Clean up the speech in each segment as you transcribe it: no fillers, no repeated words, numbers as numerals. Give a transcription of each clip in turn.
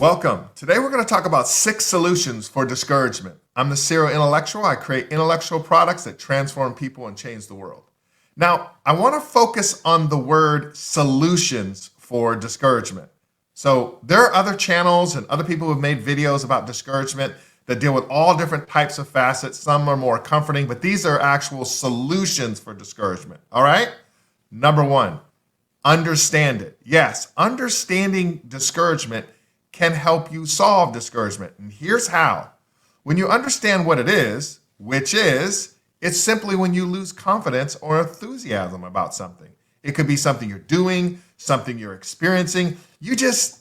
Welcome. Today we're going to talk about 6 solutions for discouragement. I'm the serial intellectual. I create intellectual products that transform people and change the world. Now, I want to focus on the word solutions for discouragement. So there are other channels and other people who have made videos about discouragement that deal with all different types of facets. Some are more comforting, but these are actual solutions for discouragement. All right? Number 1, understand it. Yes, understanding discouragement can help you solve discouragement. And here's how. When you understand what it is, which is, it's simply when you lose confidence or enthusiasm about something. It could be something you're doing, something you're experiencing. You just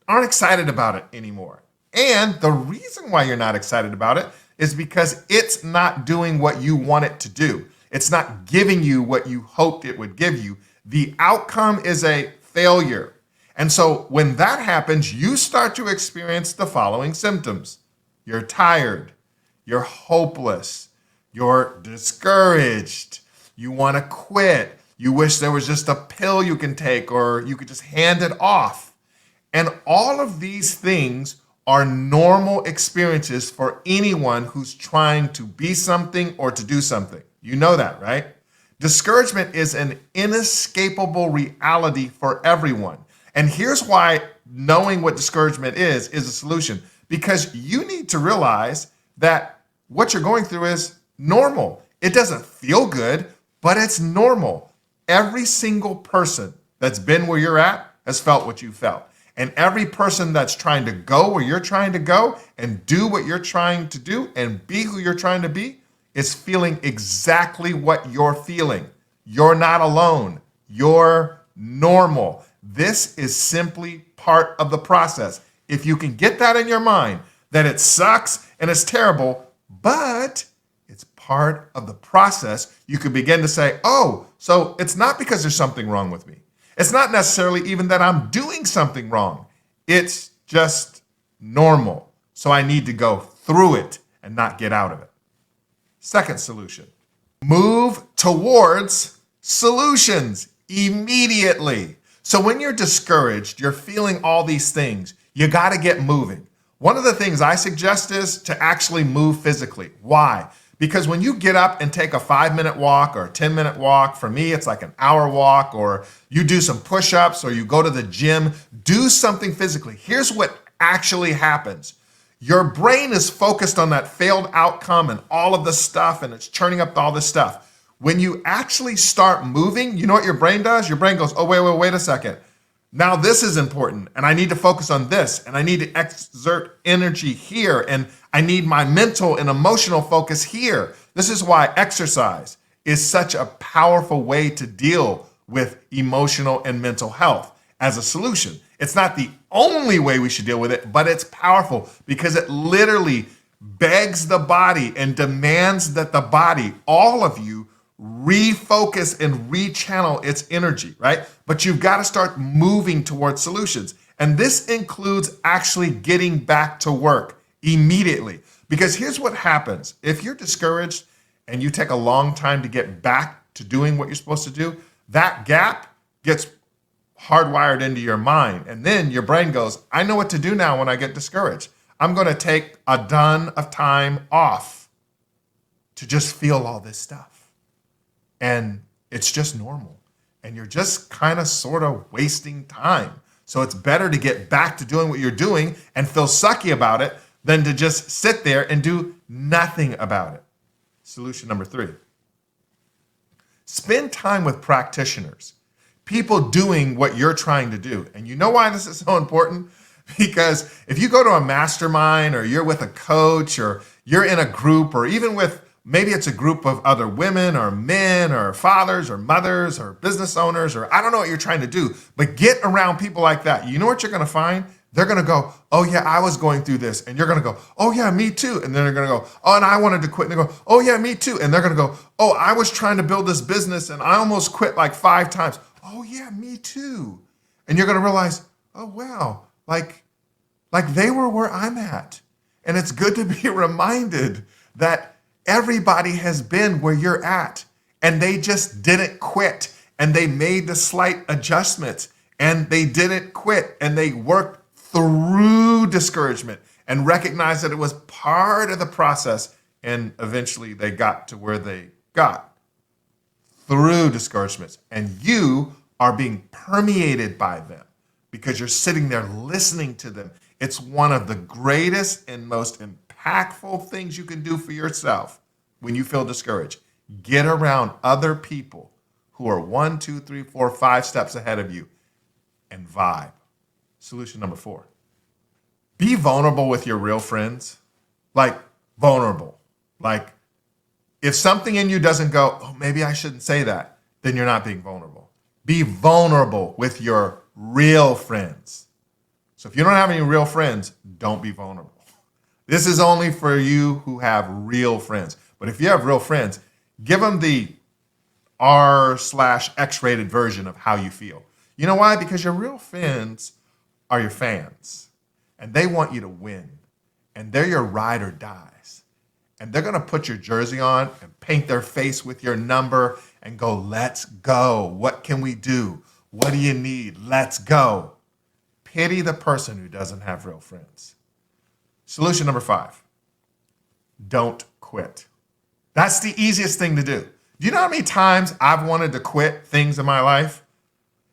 aren't excited about it anymore. And the reason why you're not excited about it is because it's not doing what you want it to do. It's not giving you what you hoped it would give you. The outcome is a failure. And so when that happens, you start to experience the following symptoms. You're tired, you're hopeless, you're discouraged, you want to quit, you wish there was just a pill you can take or you could just hand it off. And all of these things are normal experiences for anyone who's trying to be something or to do something. You know that, right? Discouragement is an inescapable reality for everyone. And here's why knowing what discouragement is a solution. Because you need to realize that what you're going through is normal. It doesn't feel good, but it's normal. Every single person that's been where you're at has felt what you felt. And every person that's trying to go where you're trying to go and do what you're trying to do and be who you're trying to be is feeling exactly what you're feeling. You're not alone. You're normal. This is simply part of the process. If you can get that in your mind, that it sucks and it's terrible, but it's part of the process, you can begin to say, oh, so it's not because there's something wrong with me. It's not necessarily even that I'm doing something wrong. It's just normal. So I need to go through it and not get out of it. Second solution, move towards solutions immediately. So when you're discouraged, you're feeling all these things, you got to get moving. One of the things I suggest is to actually move physically. Why? Because when you get up and take a 5-minute walk or a 10-minute walk, for me, it's like an hour walk, or you do some push-ups or you go to the gym, do something physically. Here's what actually happens. Your brain is focused on that failed outcome and all of the stuff, and it's churning up all this stuff. When you actually start moving, you know what your brain does? Your brain goes, oh, wait a second. Now this is important, and I need to focus on this, and I need to exert energy here, and I need my mental and emotional focus here. This is why exercise is such a powerful way to deal with emotional and mental health as a solution. It's not the only way we should deal with it, but it's powerful because it literally begs the body and demands that the body, all of you, refocus and rechannel its energy, right? But you've got to start moving towards solutions. And this includes actually getting back to work immediately. Because here's what happens. If you're discouraged and you take a long time to get back to doing what you're supposed to do, that gap gets hardwired into your mind. And then your brain goes, I know what to do now when I get discouraged. I'm going to take a ton of time off to just feel all this stuff. And it's just normal. And you're just kind of sort of wasting time. So it's better to get back to doing what you're doing and feel sucky about it than to just sit there and do nothing about it. Solution number 3. Spend time with practitioners, people doing what you're trying to do. And you know why this is so important? Because if you go to a mastermind or you're with a coach or you're in a group or even with maybe it's a group of other women or men or fathers or mothers or business owners, or I don't know what you're trying to do, but get around people like that. You know what you're going to find? They're going to go, oh yeah, I was going through this. And you're going to go, oh yeah, me too. And then they're going to go, oh, and I wanted to quit. And they go, oh yeah, me too. And they're going to go, oh, I was trying to build this business and I almost quit like 5 times. Oh yeah, me too. And you're going to realize, oh wow, like they were where I'm at. And it's good to be reminded that everybody has been where you're at, and they just didn't quit, and they made the slight adjustments, and they didn't quit, and they worked through discouragement and recognized that it was part of the process, and eventually they got to where they got through discouragements. And you are being permeated by them because you're sitting there listening to them. It's one of the greatest and most impactful things you can do for yourself when you feel discouraged. Get around other people who are 1, 2, 3, 4, 5 steps ahead of you and vibe. Solution number 4. Be vulnerable with your real friends. Like vulnerable. Like if something in you doesn't go, oh, maybe I shouldn't say that, then you're not being vulnerable. Be vulnerable with your real friends. So if you don't have any real friends, don't be vulnerable. This is only for you who have real friends. But if you have real friends, give them the R/X-rated version of how you feel. You know why? Because your real friends are your fans. And they want you to win. And they're your ride or dies. And they're going to put your jersey on and paint their face with your number and go, let's go. What can we do? What do you need? Let's go. Pity the person who doesn't have real friends. Solution number 5. Don't quit. That's the easiest thing to do. Do you know how many times I've wanted to quit things in my life?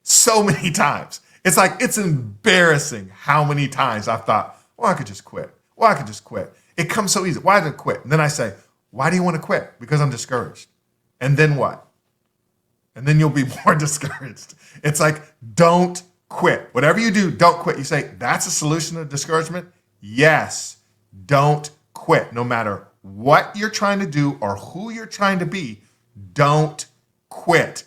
So many times. It's like, it's embarrassing how many times I've thought, well, I could just quit. Well, I could just quit. It comes so easy. Why did I quit? And then I say, why do you want to quit? Because I'm discouraged. And then what? And then you'll be more discouraged. It's like, don't quit. Whatever you do, don't quit. You say, that's a solution to discouragement? Yes. Don't quit. No matter what you're trying to do or who you're trying to be, don't quit.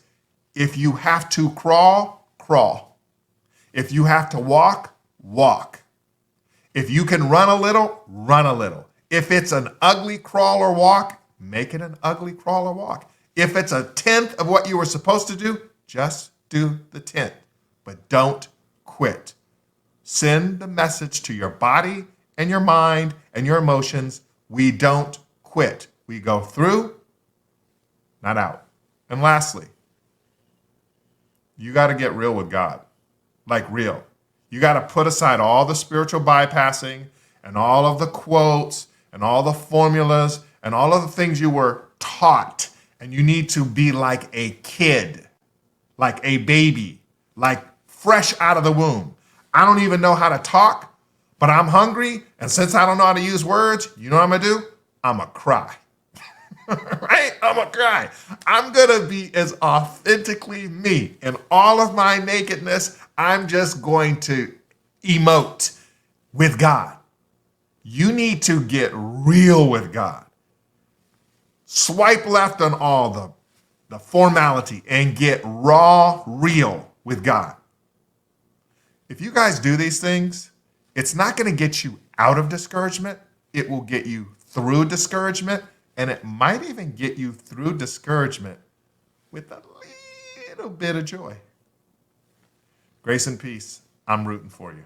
If you have to crawl, crawl. If you have to walk, walk. If you can run a little, run a little. If it's an ugly crawl or walk, make it an ugly crawl or walk. If it's a tenth of what you were supposed to do, just do the tenth. But don't quit. Send the message to your body and your mind and your emotions. We don't quit. We go through, not out. And lastly, you got to get real with God. Like real. You got to put aside all the spiritual bypassing and all of the quotes and all the formulas and all of the things you were taught. And you need to be like a kid, like a baby, like fresh out of the womb. I don't even know how to talk, but I'm hungry. And since I don't know how to use words, you know what I'm going to do? I'm going to cry. Right? I'm going to cry. I'm going to be as authentically me. In all of my nakedness, I'm just going to emote with God. You need to get real with God. Swipe left on all the formality and get raw, real with God. If you guys do these things, it's not going to get you out of discouragement. It will get you through discouragement, and it might even get you through discouragement with a little bit of joy. Grace and peace. I'm rooting for you.